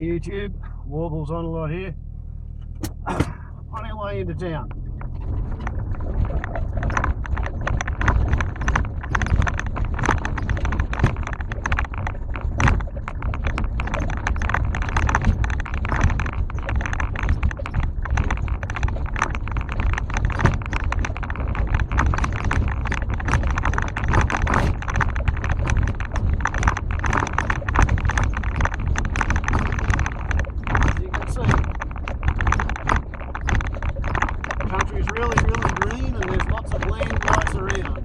YouTube, warbles on a lot here. On our way into town. Country's really green and there's lots of land rights around.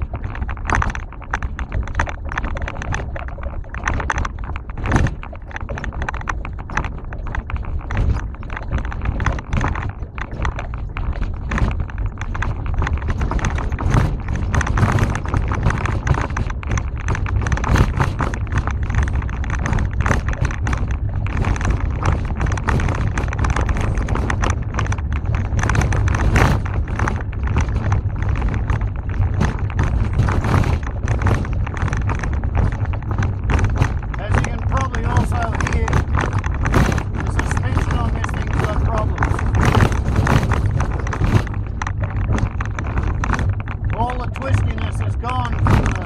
All the twistiness has gone from the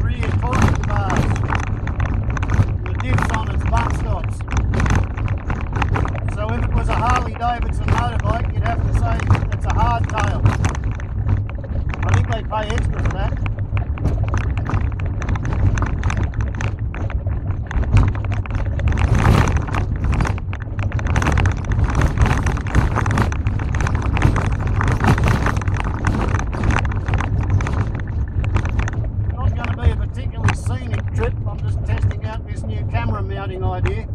rear torsion bars, the diffs on its bump stops. So if it was a Harley-Davidson motorbike, you'd have to say it's a hardtail. I think they pay extra for that. Scenic trip. I'm just testing out this new camera mounting idea.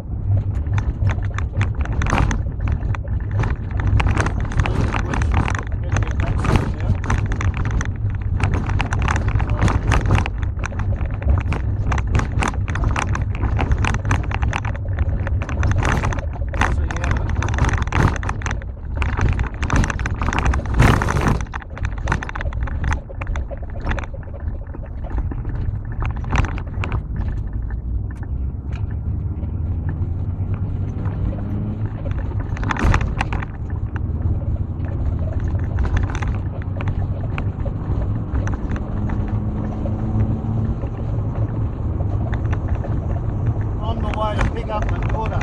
Way to pick up the quarter.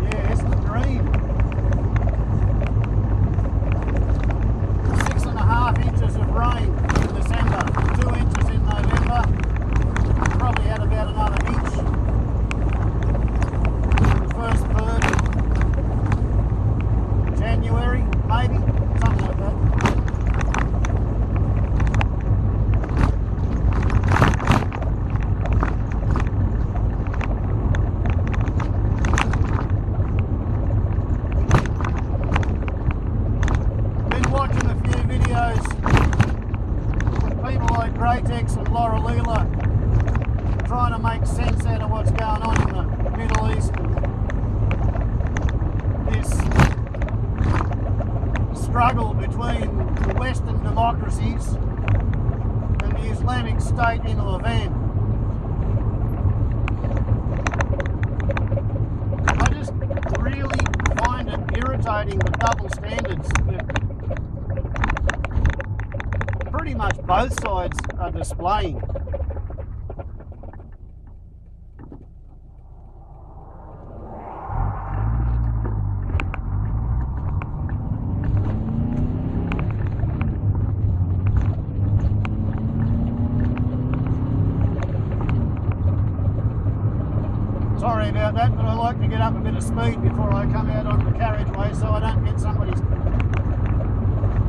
Yeah, it's the dream. 6.5 inches of rain in December, 2 inches in November. Probably had about another inch. The first third of January, maybe, something like that. Watching a few videos with people like Greatex and Warriorism trying to make sense out of what's going on in the Middle East. This struggle between the Western democracies and the Islamic State in Levant. I just really find it irritating, the double standards that pretty much both sides are displaying. Sorry about that, but I like to get up a bit of speed before I come out on the carriageway so I don't get somebody's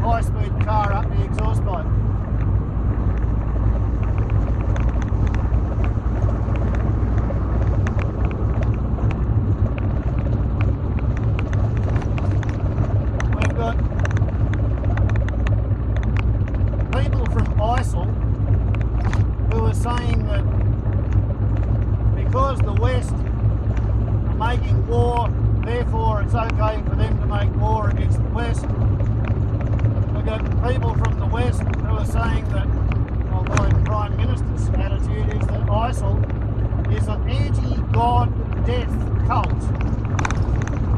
high-speed car up the exhaust pipe. We've got people from ISIL who are saying that because the West are making war, therefore it's okay for them to make war against the West. We've got people from the West who are saying that, although the Prime minister's attitude is that ISIL is an anti-God death cult.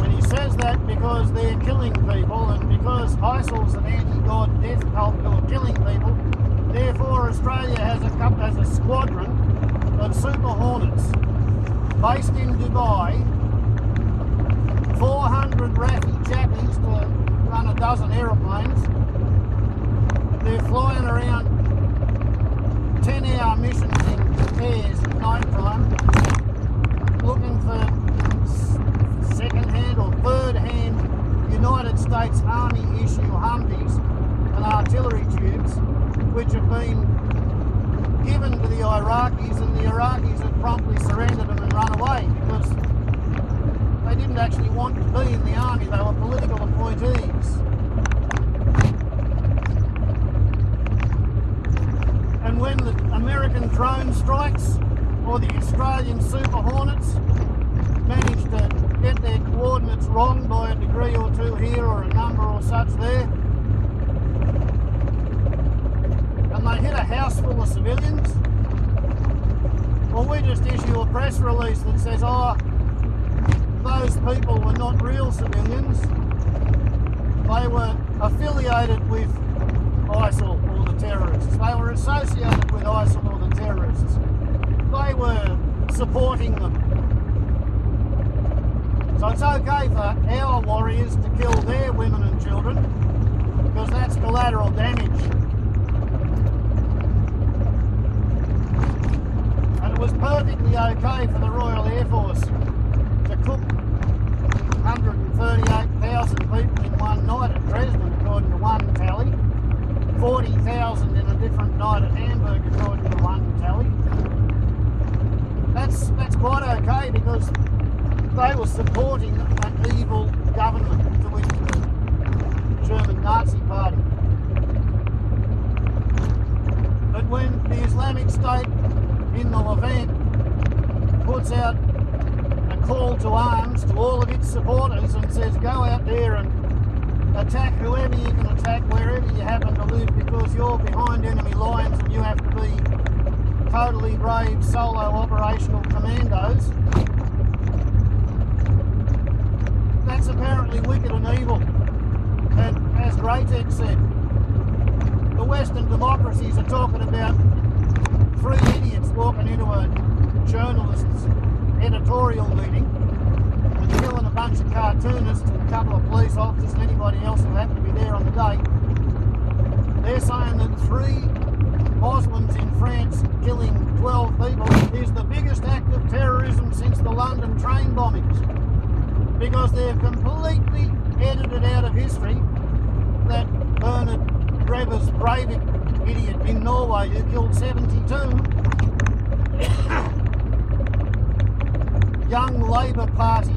And he says that because they're killing people, and because ISIL's an anti-God death cult who are killing people, therefore Australia has a squadron of Super Hornets based in Dubai, 400 Rafi Chappies to run a dozen aeroplanes. They're flying around 10-hour missions in pairs at night time, looking for second-hand or third-hand United States Army issue Humvees and artillery tubes, which have been given to the Iraqis, and the Iraqis have promptly surrendered them and run away because they didn't actually want to be in the army, they were political appointees. And when the American drone strikes or the Australian Super Hornets manage to get their coordinates wrong by a degree or two here or a number or such there, and they hit a house full of civilians, well, we just issue a press release that says, oh, those people were not real civilians, they were affiliated with ISIL or the terrorists, they were associated with ISIL or the terrorists, they were supporting them. So it's okay for our warriors to kill their women and children, because that's collateral damage. And it was perfectly okay for the Royal Air Force to cook 138,000 people in one night at Dresden, according to one tally. 40,000 in a different night at Hamburg, according to one tally. That's quite okay, because they were supporting an evil government, to which the German Nazi Party. But when the Islamic State in the Levant puts out a call to arms to all of its supporters and says, go out there and attack whoever you can attack, wherever you happen to live, because you're behind enemy lines and you have to be totally brave solo operational commandos, that's apparently wicked and evil. And as Graytech said, the Western democracies are talking about three idiots walking into a journalist's editorial meeting and killing a bunch of cartoonists and a couple of police officers and anybody else who happened to be there on the day. They're saying that 3 Muslims in France killing 12 people is the biggest act of terrorism since the London train bombings, because they've completely edited out of history that Bernard Revers Breivik idiot in Norway who killed 72 young Labour Party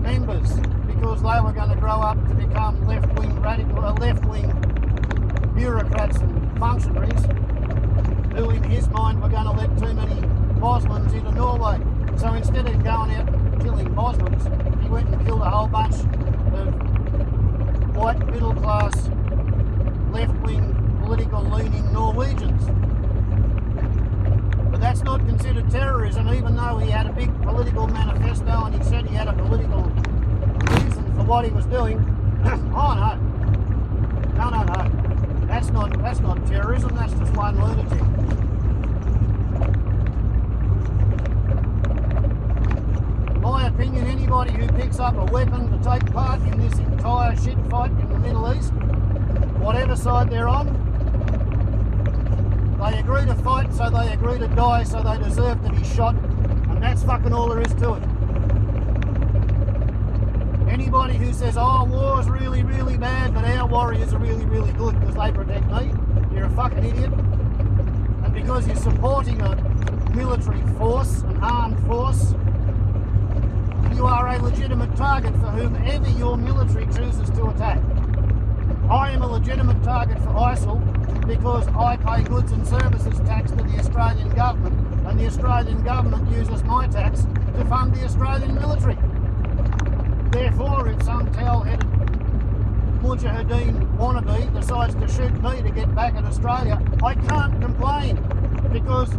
members because they were going to grow up to become left-wing bureaucrats and functionaries who in his mind were going to let too many Muslims into Norway. So instead of going out and killing Muslims, he went and killed a whole bunch of white middle-class left-wing political leaning Norwegians. But that's not considered terrorism, even though he had a big political manifesto and he said he had a political reason for what he was doing. Oh no. No. That's not terrorism, that's just one lunatic. My opinion, anybody who picks up a weapon to take part in this entire shit fight in the Middle East, whatever side they're on, they agree to fight, so they agree to die, so they deserve to be shot, and that's fucking all there is to it. Anybody who says, oh, war's really, really bad, but our warriors are really, really good because they protect me, you're a fucking idiot. And because you're supporting a military force, an armed force, you are a legitimate target for whomever your military chooses to attack. I am a legitimate target for ISIL because I pay goods and services tax to the Australian government, and the Australian government uses my tax to fund the Australian military. Therefore, if some towel-headed Mujahideen wannabe decides to shoot me to get back at Australia, I can't complain, because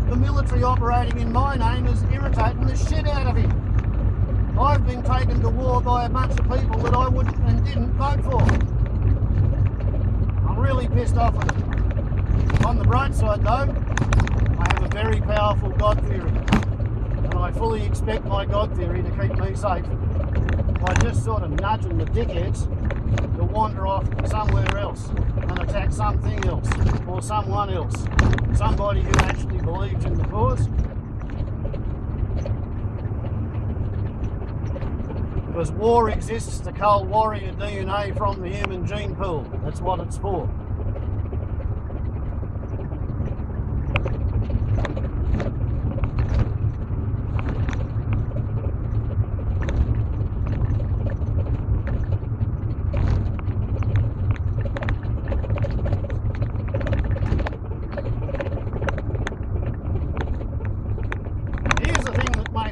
the military operating in my name is irritating the shit out of him. I've been taken to war by a bunch of people that I would and didn't vote for. I'm really pissed off with it. On the bright side though, I have a very powerful God theory, and I fully expect my God theory to keep me safe by just sort of nudging the dickheads to wander off somewhere else and attack something else or someone else, somebody who actually believes in the cause. Because war exists to cull warrior DNA from the human gene pool. That's what it's for.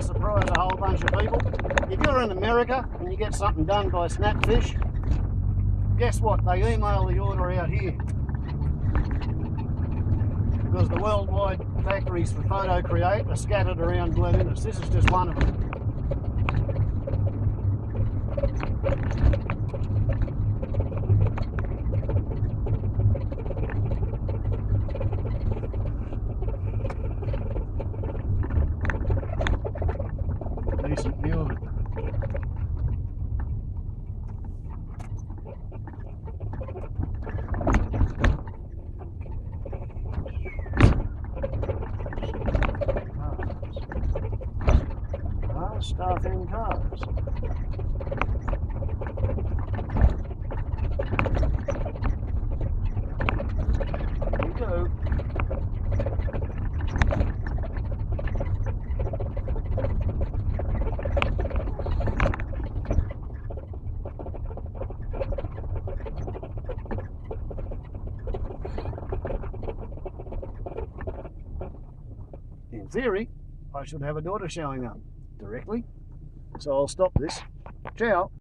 Surprise a whole bunch of people. If you're in America and you get something done by Snapfish, guess what? They email the order out here. Because the worldwide factories for Photo Create are scattered around Glen Innes. This is just one of them. Decent view of it. Cars, stuff in cars. Here we go. In theory, I should have a daughter showing up directly, so I'll stop this. Ciao.